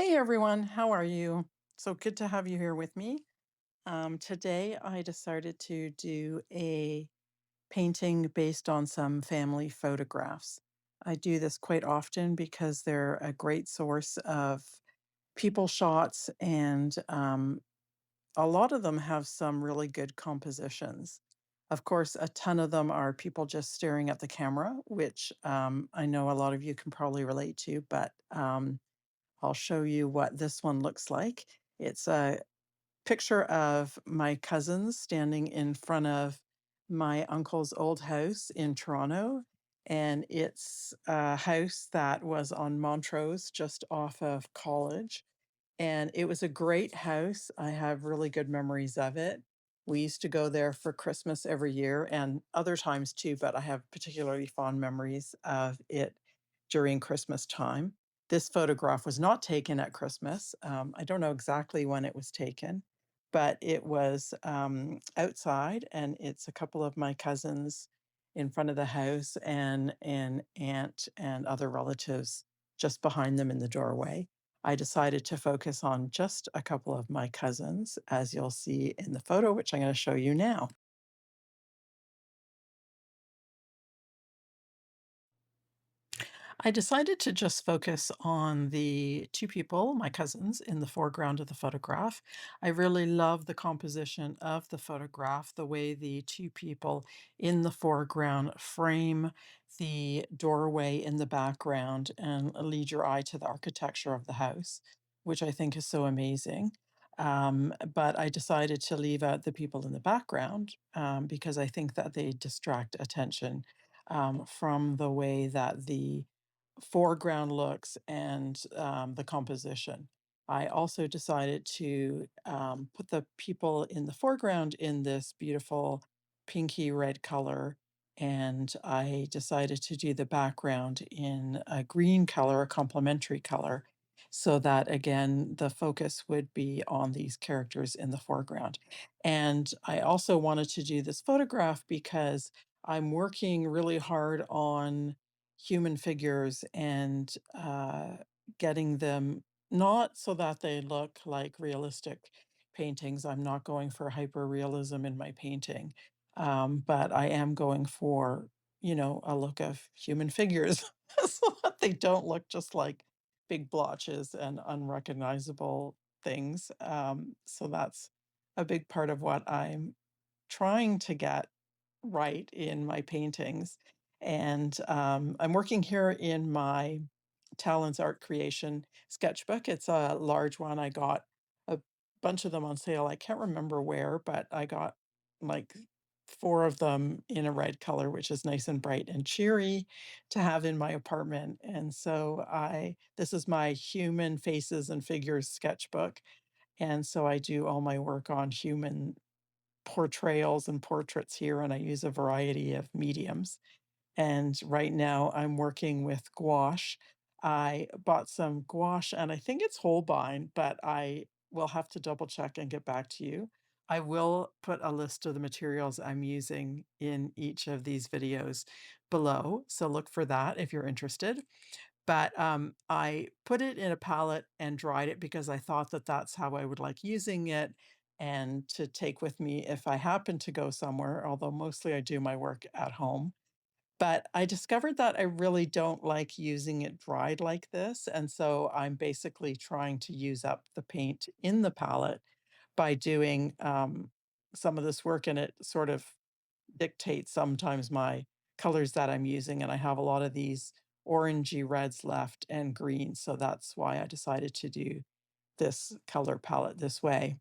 Hey everyone, how are you? So good to have you here with me. Today I decided to do a painting based on some family photographs. I do this quite often because they're a great source of people shots, and a lot of them have some really good compositions. Of course, a ton of them are people just staring at the camera, which I know a lot of you can probably relate to, but I'll show you what this one looks like. It's a picture of my cousins standing in front of my uncle's old house in Toronto. And it's a house that was on Montrose, just off of College. And it was a great house. I have really good memories of it. We used to go there for Christmas every year and other times too, but I have particularly fond memories of it during Christmas time. This photograph was not taken at Christmas. I don't know exactly when it was taken, but it was outside, and it's a couple of my cousins in front of the house and an aunt and other relatives just behind them in the doorway. I decided to focus on just a couple of my cousins, as you'll see in the photo, which I'm going to show you now. I decided to just focus on the two people, my cousins, in the foreground of the photograph. I really love the composition of the photograph, the way the two people in the foreground frame the doorway in the background and lead your eye to the architecture of the house, which I think is so amazing. But I decided to leave out the people in the background because I think that they distract attention from the way that the foreground looks and the composition. I also decided to put the people in the foreground in this beautiful pinky red color, and I decided to do the background in a green color, a complementary color, so that again, the focus would be on these characters in the foreground. And I also wanted to do this photograph because I'm working really hard on human figures and getting them not so that they look like realistic paintings. I'm not going for hyper realism in my painting, but I am going for, a look of human figures so that they don't look just like big blotches and unrecognizable things. So that's a big part of what I'm trying to get right in my paintings. And I'm working here in my Talents Art Creation sketchbook. It's a large one. I got a bunch of them on sale. I can't remember where, but I got like four of them in a red color, which is nice and bright and cheery to have in my apartment. And so this is my human faces and figures sketchbook. And so I do all my work on human portrayals and portraits here, and I use a variety of mediums. And right now I'm working with gouache. I bought some gouache, and I think it's Holbein, but I will have to double check and get back to you. I will put a list of the materials I'm using in each of these videos below, so look for that if you're interested. But, I put it in a palette and dried it because I thought that that's how I would like using it and to take with me if I happen to go somewhere, although mostly I do my work at home. But I discovered that I really don't like using it dried like this, and so I'm basically trying to use up the paint in the palette by doing, some of this work, and it sort of dictates sometimes my colors that I'm using, and I have a lot of these orangey reds left and greens, so that's why I decided to do this color palette this way.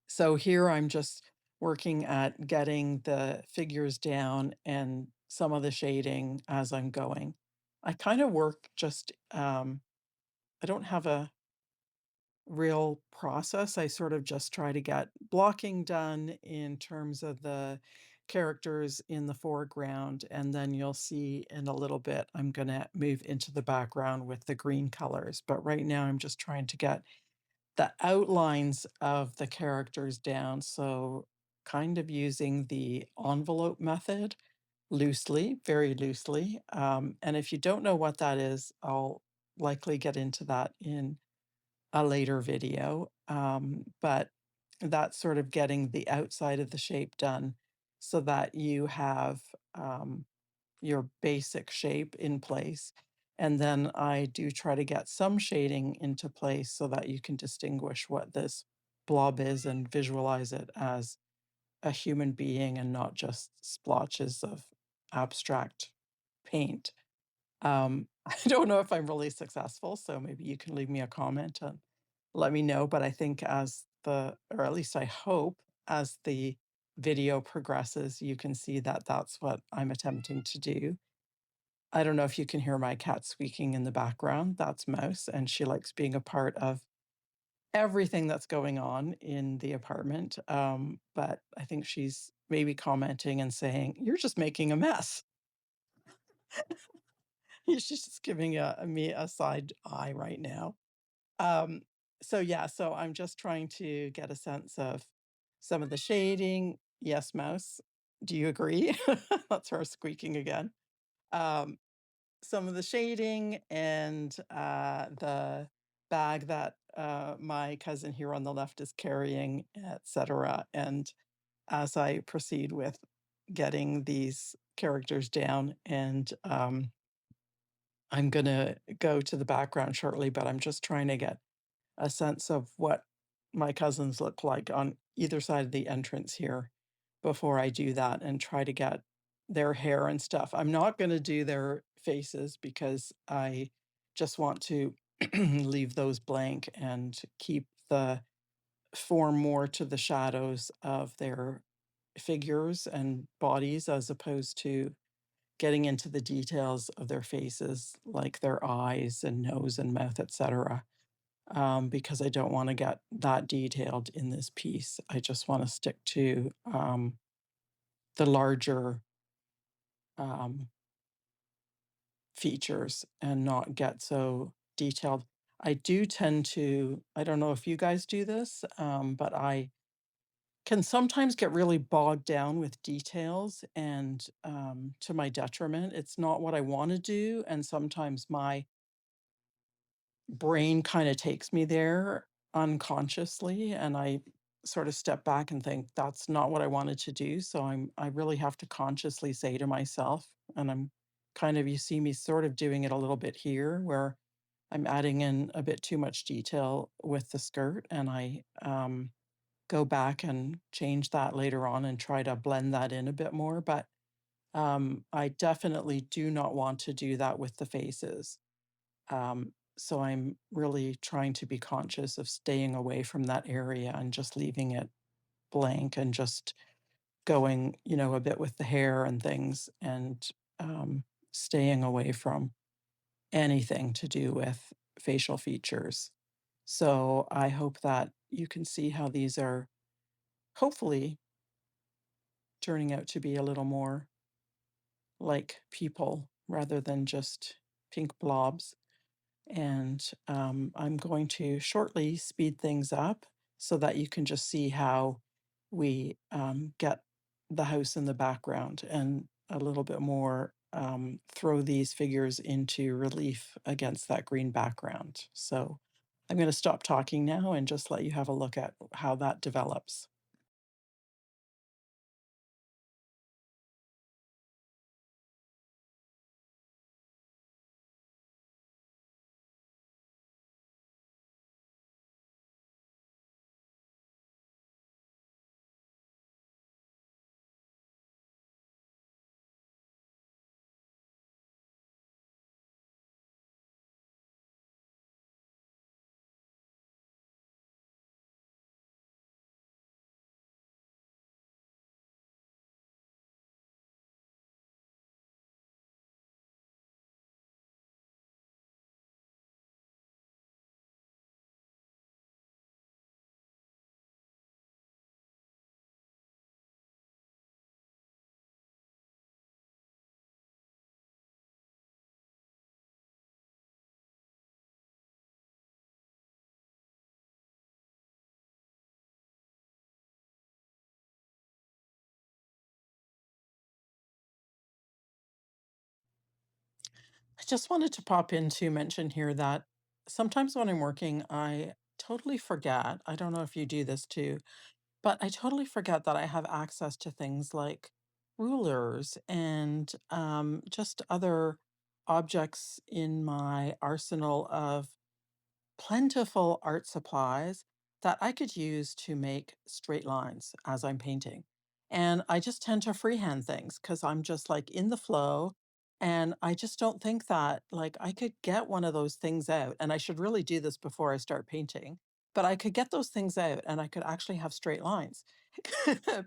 So here I'm just working at getting the figures down and some of the shading as I'm going. I kind of work just, I don't have a real process. I sort of just try to get blocking done in terms of the characters in the foreground. And then you'll see in a little bit, I'm going to move into the background with the green colors. But right now, I'm just trying to get the outlines of the characters down. So, kind of using the envelope method loosely, very loosely. And if you don't know what that is, I'll likely get into that in a later video, but that's sort of getting the outside of the shape done so that you have, your basic shape in place, and then I do try to get some shading into place so that you can distinguish what this blob is and visualize it as a human being and not just splotches of abstract paint. I don't know if I'm really successful, so maybe you can leave me a comment and let me know, but I think as the or at least I hope, as the video progresses, you can see that that's what I'm attempting to do. I don't know if you can hear my cat squeaking in the background. That's Mouse, and she likes being a part of everything that's going on in the apartment. But I think she's maybe commenting and saying, "You're just making a mess." She's just giving me a side eye right now. Um, so yeah, so I'm just trying to get a sense of some of the shading. Yes, Mouse. Do you agree? That's her squeaking again. Um, some of the shading and the bag that my cousin here on the left is carrying, etc. And as I proceed with getting these characters down, and I'm going to go to the background shortly, but I'm just trying to get a sense of what my cousins look like on either side of the entrance here before I do that and try to get their hair and stuff. I'm not going to do their faces because I just want to leave those blank and keep the form more to the shadows of their figures and bodies as opposed to getting into the details of their faces, like their eyes and nose and mouth, etc. Because I don't want to get that detailed in this piece. I just want to stick to the larger um, features and not get so detailed. I do tend to, I don't know if you guys do this, but I can sometimes get really bogged down with details and to my detriment. It's not what I want to do. And sometimes my brain kinda takes me there unconsciously, and I sort of step back and think, "That's not what I wanted to do," so I really have to consciously say to myself, and I'm kind of you see me sort of doing it a little bit here, where I'm adding in a bit too much detail with the skirt, and I, go back and change that later on and try to blend that in a bit more, but, I definitely do not want to do that with the faces. So I'm really trying to be conscious of staying away from that area and just leaving it blank and just going, a bit with the hair and things and staying away from anything to do with facial features. So I hope that you can see how these are hopefully turning out to be a little more like people rather than just pink blobs. And I'm going to shortly speed things up so that you can just see how we get the house in the background and a little bit more throw these figures into relief against that green background. So I'm going to stop talking now and just let you have a look at how that develops. I just wanted to pop in to mention here that sometimes when I'm working, I totally forget, I don't know if you do this too, but I totally forget that I have access to things like rulers and just other objects in my arsenal of plentiful art supplies that I could use to make straight lines as I'm painting. And I just tend to freehand things because I'm just like in the flow. And I just don't think that like I could get one of those things out. And I should really do this before I start painting, but I could get those things out and I could actually have straight lines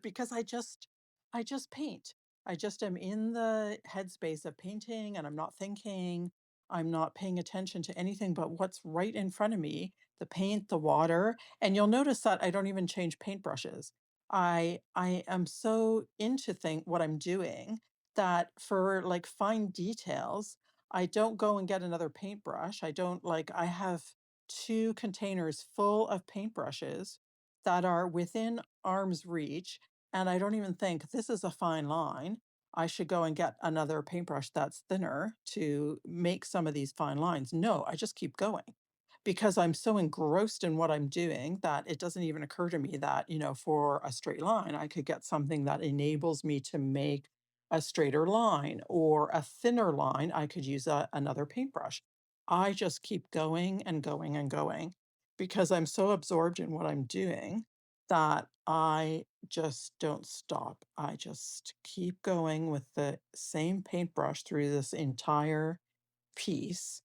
because I just paint. I just am in the headspace of painting and I'm not thinking. I'm not paying attention to anything but what's right in front of me, the paint, the water, and you'll notice that I don't even change paintbrushes. I am so into what I'm doing that for like fine details, I don't go and get another paintbrush. I don't like I have two containers full of paintbrushes that are within arm's reach, and I don't even think this is a fine line. I should go and get another paintbrush that's thinner to make some of these fine lines. No, I just keep going because I'm so engrossed in what I'm doing that it doesn't even occur to me that, for a straight line, I could get something that enables me to make a straighter line or a thinner line. I could use another paintbrush. I just keep going and going and going because I'm so absorbed in what I'm doing that I just don't stop. I just keep going with the same paintbrush through this entire piece.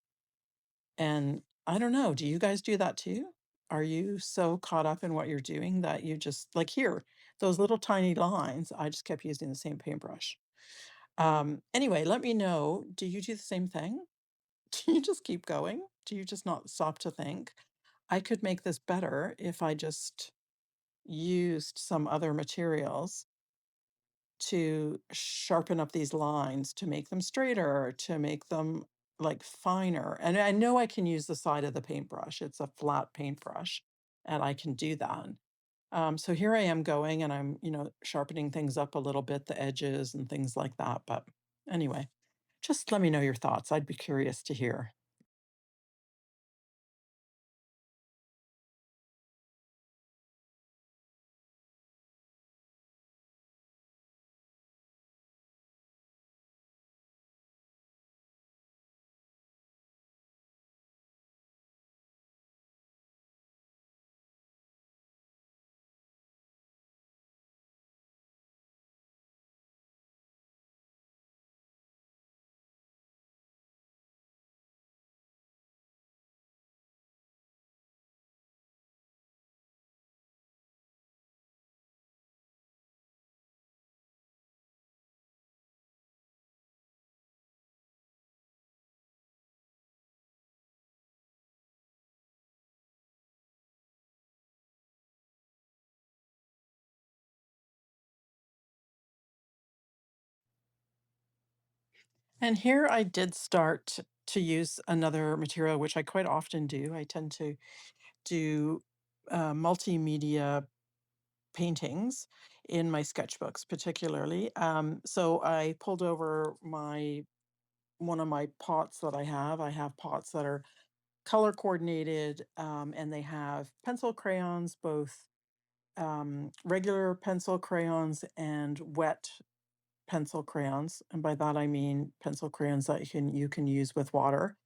And I don't know, do you guys do that too? Are you so caught up in what you're doing that you just like here, those little tiny lines, I just kept using the same paintbrush. Anyway, let me know, do you do the same thing? Do you just keep going? Do you just not stop to think? I could make this better if I just used some other materials to sharpen up these lines, to make them straighter, to make them like finer. And I know I can use the side of the paintbrush. It's a flat paintbrush, and I can do that. So here I am going and I'm, sharpening things up a little bit, the edges and things like that. But anyway, just let me know your thoughts. I'd be curious to hear. And here I did start to use another material, which I quite often do. I tend to do multimedia paintings in my sketchbooks, particularly. So I pulled over my one of my pots that I have. I have pots that are color coordinated, and they have pencil crayons, both regular pencil crayons and wet pencil crayons, and by that I mean pencil crayons that you can use with water.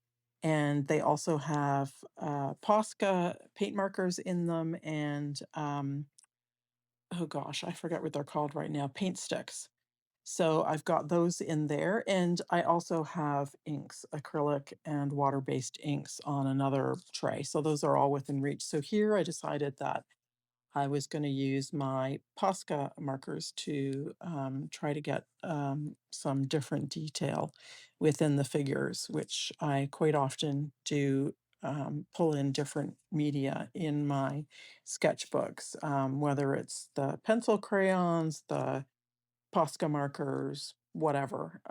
And they also have Posca paint markers in them, and oh gosh, I forget what they're called right now, paint sticks. So I've got those in there, and I also have inks, acrylic and water-based inks on another tray. So those are all within reach. So here I decided that I was going to use my Posca markers to try to get some different detail within the figures, which I quite often do pull in different media in my sketchbooks, whether it's the pencil crayons, the Posca markers, whatever.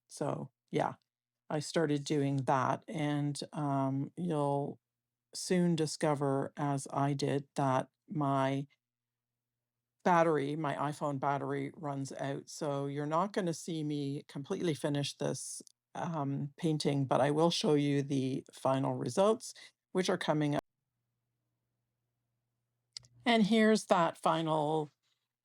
So, yeah, I started doing that, and you'll soon discover, as I did, that my iPhone battery runs out. So you're not going to see me completely finish this painting, but I will show you the final results, which are coming And here's that final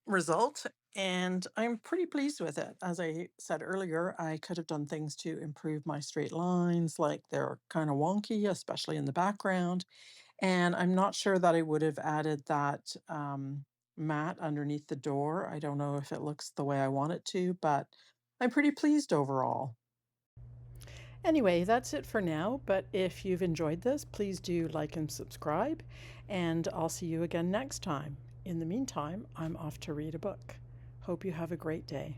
result, and I'm pretty pleased with it. As I said earlier, I could have done things to improve my straight lines, like they're kind of wonky, especially in the background. And I'm not sure that I would have added that mat underneath the door. I don't know if it looks the way I want it to, but I'm pretty pleased overall. Anyway, that's it for now, but if you've enjoyed this, please do like and subscribe, and I'll see you again next time. In the meantime, I'm off to read a book. Hope you have a great day.